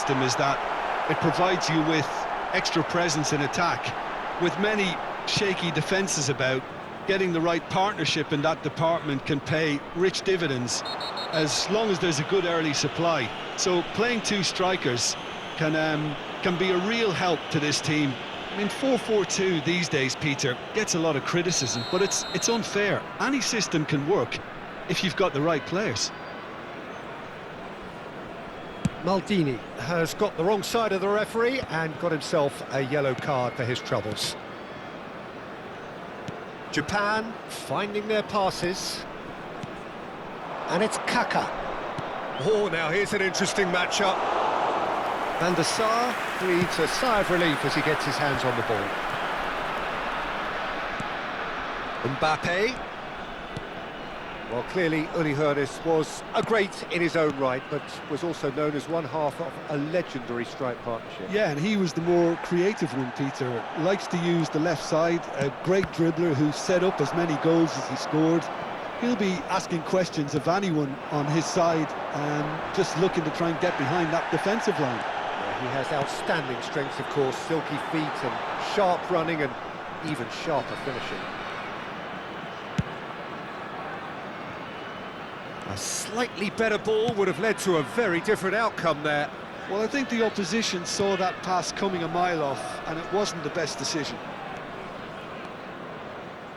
system is that it provides you with extra presence in attack. With many shaky defences about, getting the right partnership in that department can pay rich dividends as long as there's a good early supply. So playing two strikers can be a real help to this team. I mean, 4-4-2 these days, Peter, gets a lot of criticism, but it's unfair. Any system can work if you've got the right players. Maldini has got the wrong side of the referee and got himself a yellow card for his troubles. Japan finding their passes. And it's Kaka. Oh, now here's an interesting matchup. Van der Sar breathes a sigh of relief as he gets his hands on the ball. Mbappe. Well, clearly Uli Hoeneß was a great in his own right, but was also known as one half of a legendary strike partnership. Yeah, and he was the more creative one, Peter. Likes to use the left side, a great dribbler who set up as many goals as he scored. He'll be asking questions of anyone on his side, just looking to try and get behind that defensive line. Yeah, he has outstanding strength, of course, silky feet and sharp running and even sharper finishing. A slightly better ball would have led to a very different outcome there. Well, I think the opposition saw that pass coming a mile off, and it wasn't the best decision.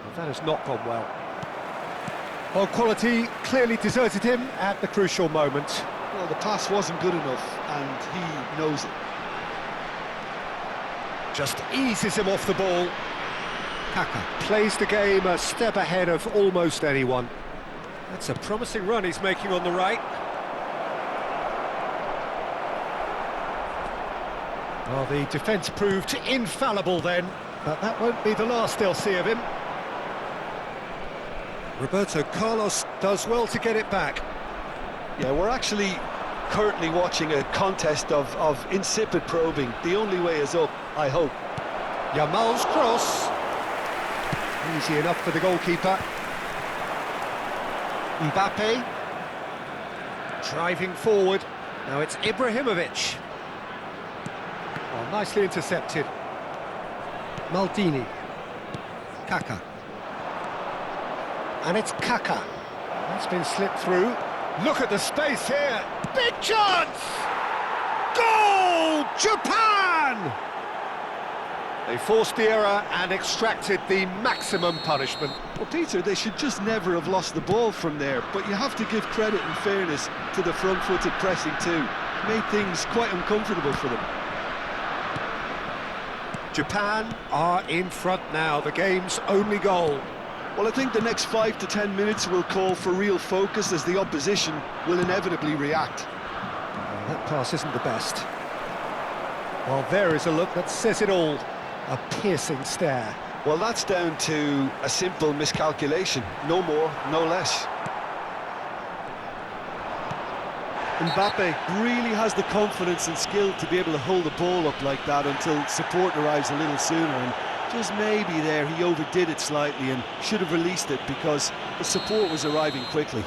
Well, that has not gone well. Well, quality clearly deserted him at the crucial moment. Well, the pass wasn't good enough, and he knows it. Just eases him off the ball. Kaka plays the game a step ahead of almost anyone. That's a promising run he's making on the right. Well, the defence proved infallible then, but that won't be the last they'll see of him. Roberto Carlos does well to get it back. Yeah, we're actually currently watching a contest of insipid probing. The only way is up, I hope. Yamal's cross. Easy enough for the goalkeeper. Mbappe. Driving forward. Now it's Ibrahimovic. Oh, nicely intercepted. Maldini. Kaka. And it's Kaka. That's been slipped through. Look at the space here. Big chance! Goal! Japan! They forced the error and extracted the maximum punishment. Well, Peter, they should just never have lost the ball from there, but you have to give credit and fairness to the front-footed pressing too. Made things quite uncomfortable for them. Japan are in front now, the game's only goal. Well, I think the next 5 to 10 minutes will call for real focus as the opposition will inevitably react. That pass isn't the best. Well, there is a look that says it all. A piercing stare. Well, that's down to a simple miscalculation. No more, no less. Mbappe really has the confidence and skill to be able to hold the ball up like that until support arrives a little sooner, and just maybe there he overdid it slightly and should have released it because the support was arriving quickly.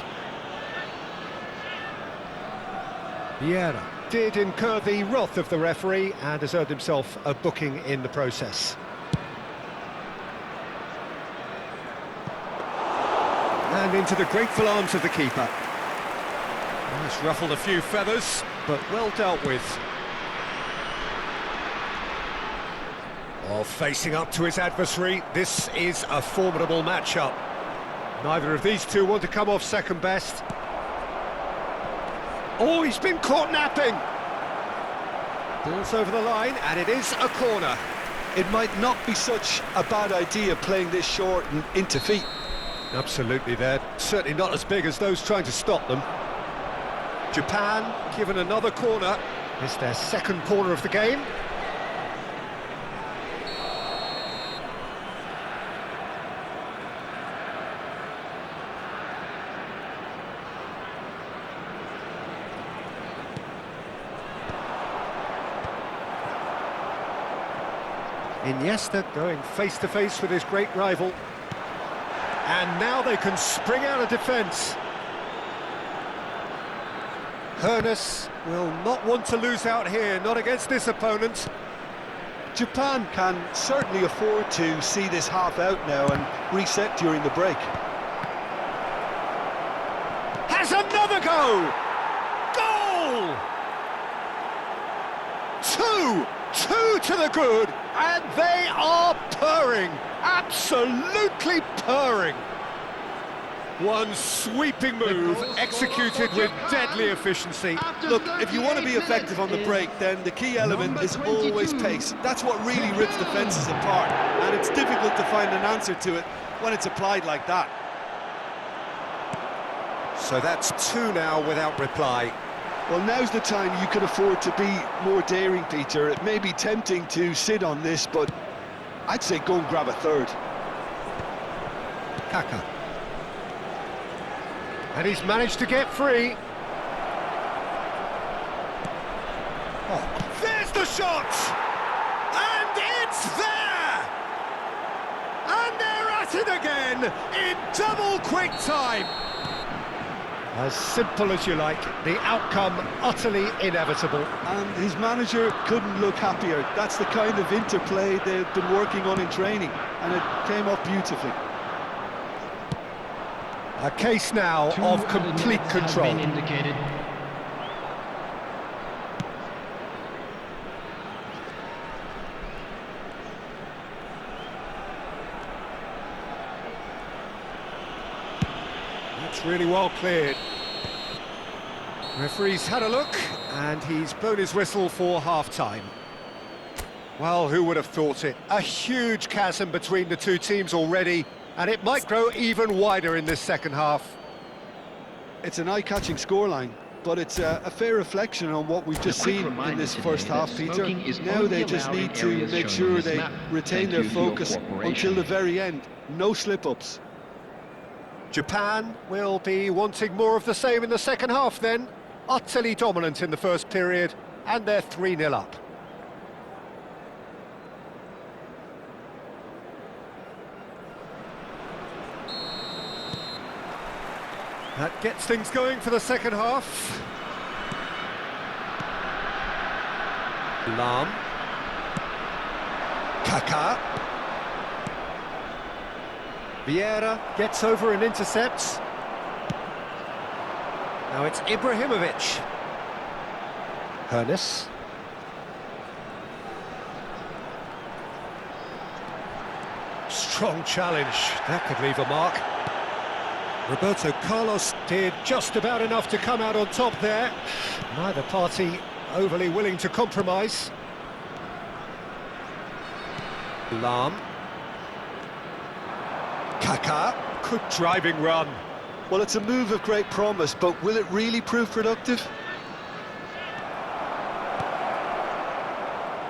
Vieira did incur the wrath of the referee and has earned himself a booking in the process. And into the grateful arms of the keeper. It's ruffled a few feathers, but well dealt with. While facing up to his adversary, this is a formidable matchup. Neither of these two want to come off second best. Oh, he's been caught napping! Ball's over the line, and it is a corner. It might not be such a bad idea playing this short and into feet. Absolutely, they're certainly not as big as those trying to stop them. Japan given another corner. It's their second corner of the game. Iniesta going face-to-face with his great rival. And now they can spring out of defence. Hoeneß will not want to lose out here, not against this opponent. Japan can certainly afford to see this half out now and reset during the break. Has another go! Goal! Two to the good, and they are purring, absolutely purring. One sweeping move, executed with deadly efficiency. Look, if you want to be effective on the break, then the key element is always pace. That's what really rips defences apart, and it's difficult to find an answer to it when it's applied like that. So that's two now without reply. Well, now's the time you can afford to be more daring, Peter. It may be tempting to sit on this, but I'd say go and grab a third. Kaka. And he's managed to get free. Oh, there's the shot! And it's there! And they're at it again in double quick time. As simple as you like, the outcome utterly inevitable. And his manager couldn't look happier. That's the kind of interplay they've been working on in training, and it came off beautifully. A case now of complete control. That's really well cleared. Referee's had a look, and he's blown his whistle for half-time. Well, who would have thought it? A huge chasm between the two teams already, and it might grow even wider in this second half. It's an eye-catching scoreline, but it's a fair reflection on what we've just seen in this first half, Peter. Now they just need to make sure they retain their focus until the very end. No slip-ups. Japan will be wanting more of the same in the second half then. Utterly dominant in the first period, and they're 3-0 up. That gets things going for the second half. Lahm. Kaka. Vieira gets over and intercepts. Now it's Ibrahimovic. Hoeneß. Strong challenge. That could leave a mark. Roberto Carlos did just about enough to come out on top there. Neither party overly willing to compromise. Lahm. Kaka. Good driving run. Well, it's a move of great promise, but will it really prove productive?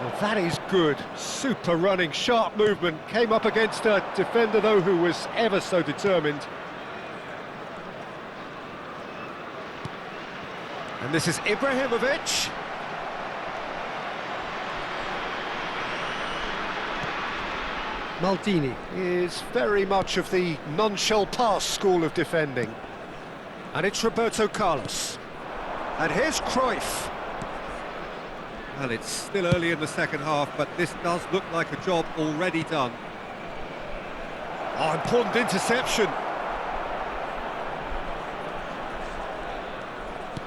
Well, that is good. Super running, sharp movement. Came up against a defender, though, who was ever so determined. And this is Ibrahimovic. Maldini is very much of the non-shall-pass school of defending. And it's Roberto Carlos. And here's Cruyff. Well, it's still early in the second half, but this does look like a job already done. Oh, important interception.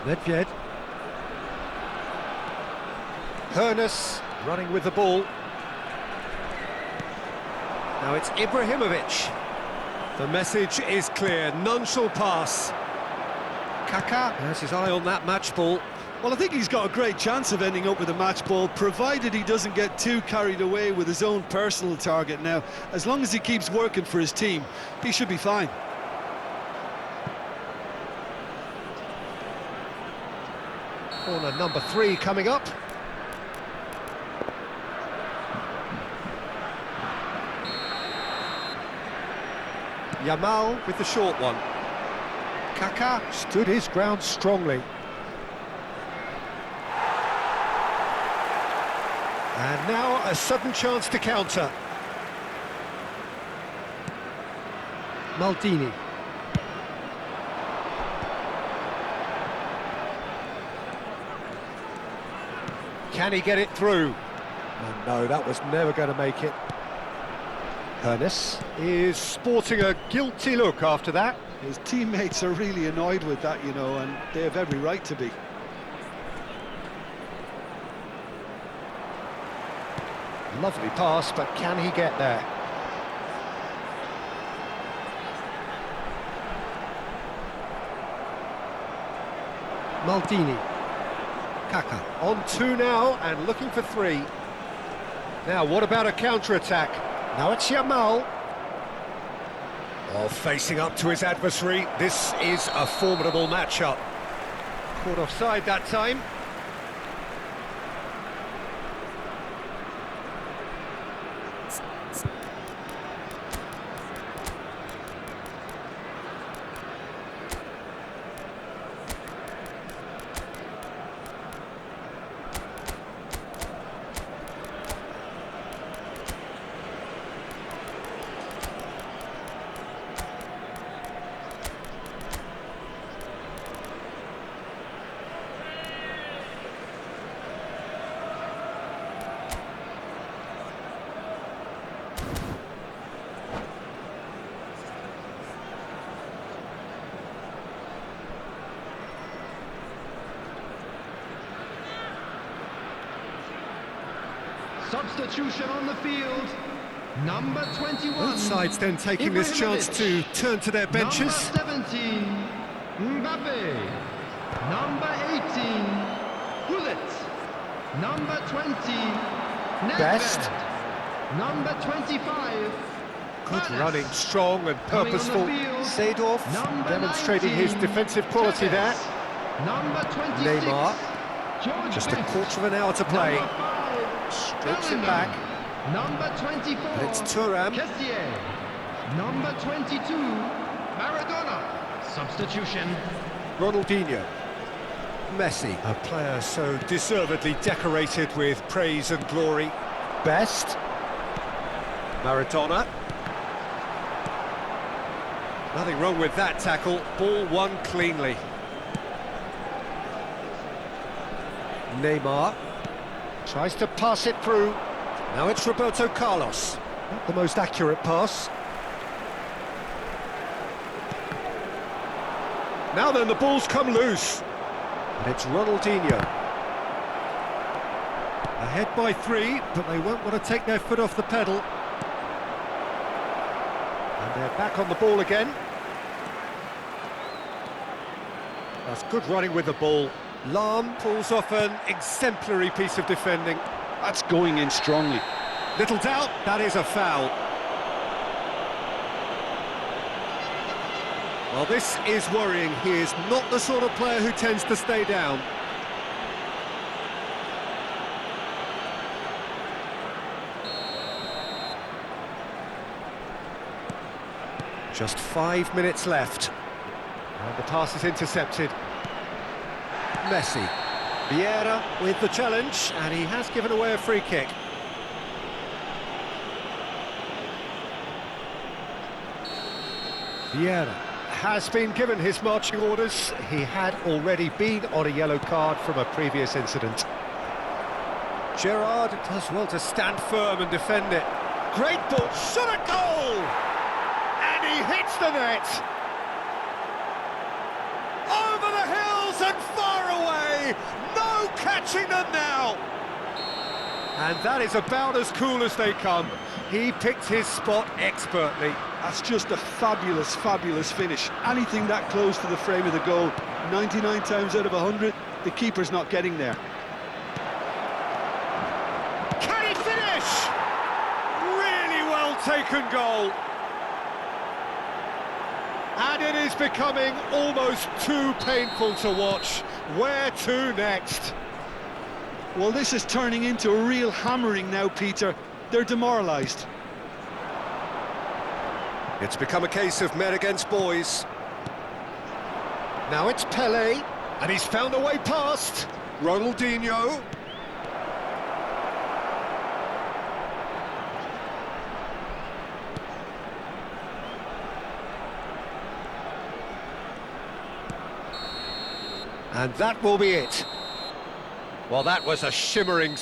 Nedved. Hoeneß running with the ball. Now it's Ibrahimovic. The message is clear, none shall pass. Kaka has his eye on that match ball. Well, I think he's got a great chance of ending up with a match ball, provided he doesn't get too carried away with his own personal target now. As long as he keeps working for his team, he should be fine. Corner number 3 coming up. Yamal with the short one. Kaka stood his ground strongly. And now a sudden chance to counter. Maldini. Can he get it through? Oh, no, that was never going to make it. Hernes is sporting a guilty look after that. His teammates are really annoyed with that, you know, and they have every right to be. Lovely pass, but can he get there? Maldini. Kaka. On two now, and looking for three. Now, what about a counter-attack? Now it's Yamal. Oh, facing up to his adversary. This is a formidable matchup. Caught offside that time. Substitution on the field, number 21. Both sides then taking this chance to turn to their benches. Number 17, Mbappe. Number 18, Gullit. Number 20, Nedved. Best. Number 25, Good Vargas. running, strong and Coming on the purposeful. field, Seedorf number demonstrating 19, his defensive quality there. Tevez. Number 26, Neymar. George Just a Best. quarter of an hour to play. Number 5, Strokes it Bellingham. back. Number 24, And it's Thuram. Kessier. Number 22, Maradona. Substitution. Ronaldinho. Messi. A player so deservedly decorated with praise and glory. Best. Maradona. Nothing wrong with that tackle. Ball won cleanly. Neymar. Tries to pass it through. Now it's Roberto Carlos. Not the most accurate pass. Now then, the ball's come loose. And it's Ronaldinho. Ahead by 3, but they won't want to take their foot off the pedal. And they're back on the ball again. That's good running with the ball. Lahm pulls off an exemplary piece of defending. That's going in strongly. Little doubt, that is a foul. Well, this is worrying. He is not the sort of player who tends to stay down. Just 5 minutes left. And the pass is intercepted. Messi. Vieira with the challenge, and he has given away a free kick. Vieira has been given his marching orders. He had already been on a yellow card from a previous incident. Gerrard does well to stand firm and defend it. Great ball, shot a goal! And he hits the net! Over the hills and far away! No catching them now! And that is about as cool as they come. He picked his spot expertly. That's just a fabulous, fabulous finish. Anything that close to the frame of the goal, 99 times out of 100, the keeper's not getting there. Can he finish? Really well taken goal. And it is becoming almost too painful to watch. Where to next? Well, this is turning into a real hammering now, Peter. They're demoralised. It's become a case of men against boys. Now it's Pelé, and he's found a way past. Ronaldinho. And that will be it. Well, that was a shimmering